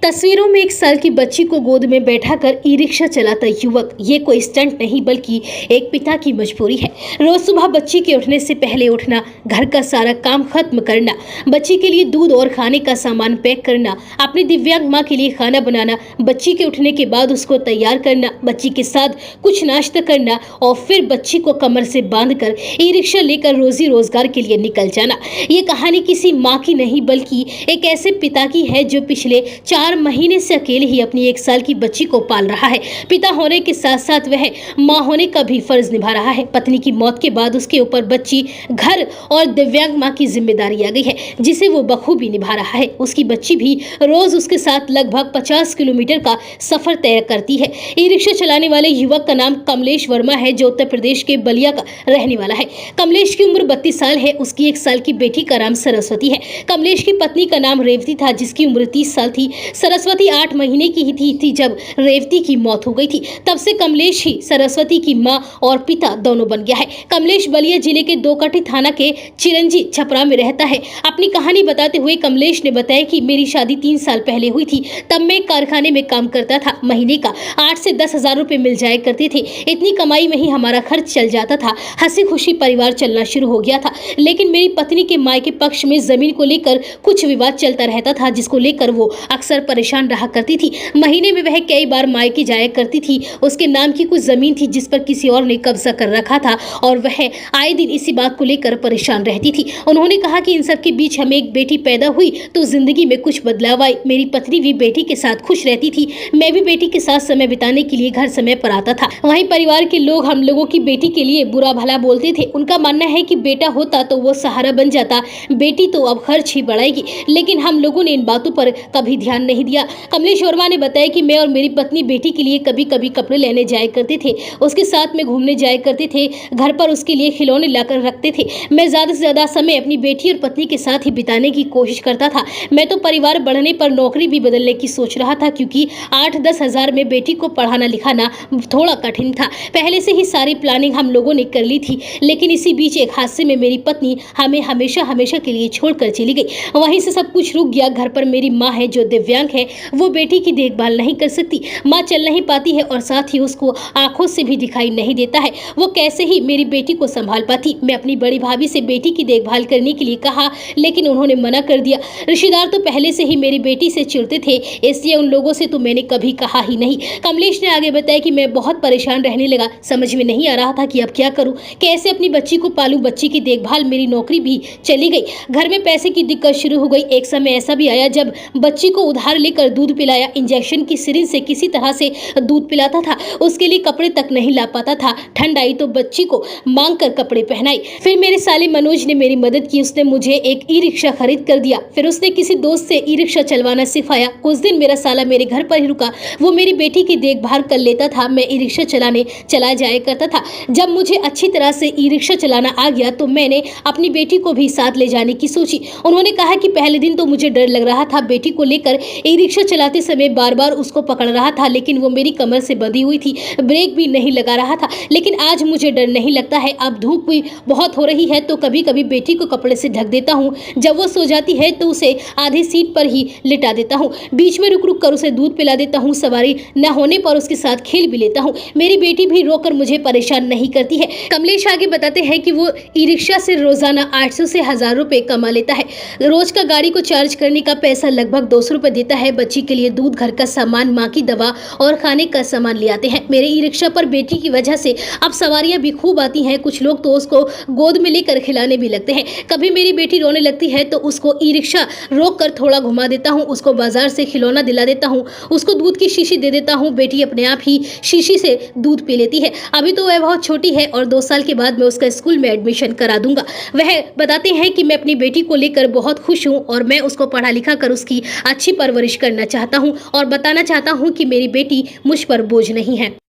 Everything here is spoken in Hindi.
तस्वीरों में 1 साल की बच्ची को गोद में बैठाकर ई रिक्शा चलाता युवक। ये कोई स्टंट नहीं बल्कि एक पिता की मजबूरी है। रोज सुबह बच्ची के उठने से पहले उठना, घर का सारा काम खत्म करना, बच्ची के लिए दूध और खाने का सामान पैक करना, अपनी दिव्यांग माँ के लिए खाना बनाना, बच्ची के उठने के बाद उसको तैयार करना, बच्ची के साथ कुछ नाश्ता करना और फिर बच्ची को कमर से बांधकर ई रिक्शा लेकर रोजी रोजगार के लिए निकल जाना। ये कहानी किसी माँ की नहीं बल्कि एक ऐसे पिता की है जो पिछले 4 महीने से अकेले ही अपनी 1 साल की बच्ची को पाल रहा है। पिता होने के साथ साथ वह मां होने का भी फर्ज निभा रहा है। पत्नी की मौत के बाद उसके ऊपर बच्ची, घर और दिव्यांग मां की जिम्मेदारी आ गई है, जिसे वो बखूबी निभा रहा है। उसकी बच्ची भी रोज उसके साथ लगभग 50 किलोमीटर का सफर तय करती है। ई रिक्शा चलाने वाले युवक का नाम कमलेश वर्मा है, जो उत्तर प्रदेश के बलिया का रहने वाला है। कमलेश की उम्र 32 साल है। उसकी 1 साल की बेटी का नाम सरस्वती है। कमलेश की पत्नी का नाम रेवती था, जिसकी उम्र 30 साल थी। सरस्वती 8 महीने की ही थी जब रेवती की मौत हो गई थी। तब से कमलेश ही सरस्वती की मां और पिता दोनों बन गया है। कमलेश बलिया जिले के दोकटी थाना के चिरंजी छपरा में रहता है। अपनी कहानी बताते हुए कमलेश ने बताया कि मेरी शादी 3 साल पहले हुई थी। तब मैं कारखाने में काम करता था। महीने का 8 से 10 हजार रुपए मिल जाया करते थे। इतनी कमाई में ही हमारा खर्च चल जाता था। हंसी खुशी परिवार चलना शुरू हो गया था। लेकिन मेरी पत्नी के मायके पक्ष में जमीन को लेकर कुछ विवाद चलता रहता था, जिसको लेकर वो अक्सर परेशान रहा करती थी। महीने में वह कई बार मायके जाया करती थी। उसके नाम की कुछ जमीन थी जिस पर किसी और ने कब्जा कर रखा था और वह आए दिन इसी बात को लेकर परेशान रहती थी। उन्होंने कहा कि इन सब के बीच हमें एक बेटी पैदा हुई तो जिंदगी में कुछ बदलाव आए। मेरी पत्नी भी बेटी के साथ खुश रहती थी। मैं भी बेटी के साथ समय बिताने के लिए घर समय पर आता था। वहीं परिवार के लोग हम लोगों की बेटी के लिए बुरा भला बोलते थे। उनका मानना है कि बेटा होता तो वो सहारा बन जाता, बेटी तो अब खर्च ही बढ़ाएगी। लेकिन हम लोगों ने इन बातों पर कभी ध्यान नहीं दिया। कमलेश वर्मा ने बताया कि मैं और मेरी पत्नी बेटी के लिए कभी कभी कपड़े लेने जाया करते थे, उसके साथ में घूमने जाया करते थे, घर पर उसके लिए खिलौने लाकर रखते थे। मैं ज्यादा से ज्यादा समय अपनी बेटी और पत्नी के साथ ही बिताने की कोशिश करता था। मैं तो परिवार बढ़ने पर नौकरी भी बदलने की सोच रहा था, क्योंकि 8-10 हजार में बेटी को पढ़ाना लिखाना थोड़ा कठिन था। पहले से ही सारी प्लानिंग हम लोगों ने कर ली थी। लेकिन इसी बीच एक हादसे में मेरी पत्नी हमें हमेशा हमेशा के लिए छोड़कर चली गई। वहीं से सब कुछ रुक गया। घर पर मेरी माँ है जो दिव्यांग है, वो बेटी की देखभाल नहीं कर सकती। माँ चल नहीं पाती है और साथ ही उसको आंखों से भी दिखाई नहीं देता है। वो कैसे ही मेरी बेटी को संभाल पाती। मैं अपनी बड़ी भाभी से बेटी की देखभाल करने के लिए कहा, लेकिन उन्होंने मना कर दिया। रिश्तेदार तो पहले से ही मेरी बेटी से चिढ़ते थे, इसलिए उन लोगों से तो मैंने कभी कहा ही नहीं। कमलेश ने आगे बताया कि मैं बहुत परेशान रहने लगा। समझ में नहीं आ रहा था कि अब क्या करूं, कैसे अपनी बच्ची को पालूं। बच्ची की देखभाल, मेरी नौकरी भी चली गई, घर में पैसे की दिक्कत शुरू हो गई। एक समय ऐसा भी आया जब बच्ची को उधार लेकर दूध पिलाया, इंजेक्शन की सिरिंज से किसी तरह से दूध पिलाता था, उसके लिए कपड़े तक नहीं ला पाता था। ठंड आई तो बच्ची को मांग कर कपड़े पहनाई। फिर मेरे साले मनोज ने मेरी मदद की। उसने मुझे एक ई रिक्शा खरीद कर दिया। फिर उसने किसी दोस्त से ई रिक्शा चलवाना सिखाया। कुछ दिन मेरा साला मेरे घर पर ही रुका। वो मेरी बेटी की देखभाल कर लेता था। मैं ई रिक्शा चलाने चला जाया करता था। जब मुझे अच्छी तरह से ई रिक्शा चलाना आ गया तो मैंने अपनी बेटी को भी साथ ले जाने की सोची। उन्होंने कहा कि पहले दिन तो मुझे डर लग रहा था। बेटी को लेकर ई रिक्शा चलाते समय बार बार उसको पकड़ रहा था, लेकिन वो मेरी कमर से बंधी हुई थी, ब्रेक भी नहीं लगा रहा था। लेकिन आज मुझे डर नहीं लगता है। अब धूप भी बहुत हो रही है तो कभी कभी बेटी को कपड़े से ढक देता हूँ। जब वो सो जाती है तो उसे आधी सीट पर ही लिटा देता हूँ। बीच में रुक रुक कर उसे दूध पिला देता हूँ। सवारी न होने पर उसके साथ खेल भी लेता हूँ। मेरी बेटी भी रोकर मुझे परेशान नहीं करती है। कमलेश आगे बताते हैं कि वो ई रिक्शा से रोजाना 800 से 1000 रुपए कमा लेता है। रोज का गाड़ी को चार्ज करने का पैसा लगभग 200 रुपए देता है। बच्ची के लिए दूध, घर का सामान, माँ की दवा और खाने का सामान ले आते हैं। मेरे ई रिक्शा पर बेटी की वजह से अब सवारियां भी खूब आती हैं। कुछ लोग तो उसको गोद में लेकर खिलाने भी लगते हैं। कभी मेरी बेटी रोने लगती है तो उसको ई रिक्शा रोक कर थोड़ा घुमा देता हूँ। उसको बाजार से खिलौना दिला देता हूँ। उसको दूध की शीशी दे देता हूँ। बेटी अपने आप ही शीशी से दूध पी लेती है। अभी तो वह बहुत छोटी है और 2 साल के बाद मैं उसका स्कूल में एडमिशन करा दूंगा। वह बताते हैं कि मैं अपनी बेटी को लेकर बहुत खुश हूँ और मैं उसको पढ़ा लिखा कर उसकी अच्छी परवरिश करना चाहता हूँ और बताना चाहता हूँ कि मेरी बेटी मुझ पर बोझ नहीं है।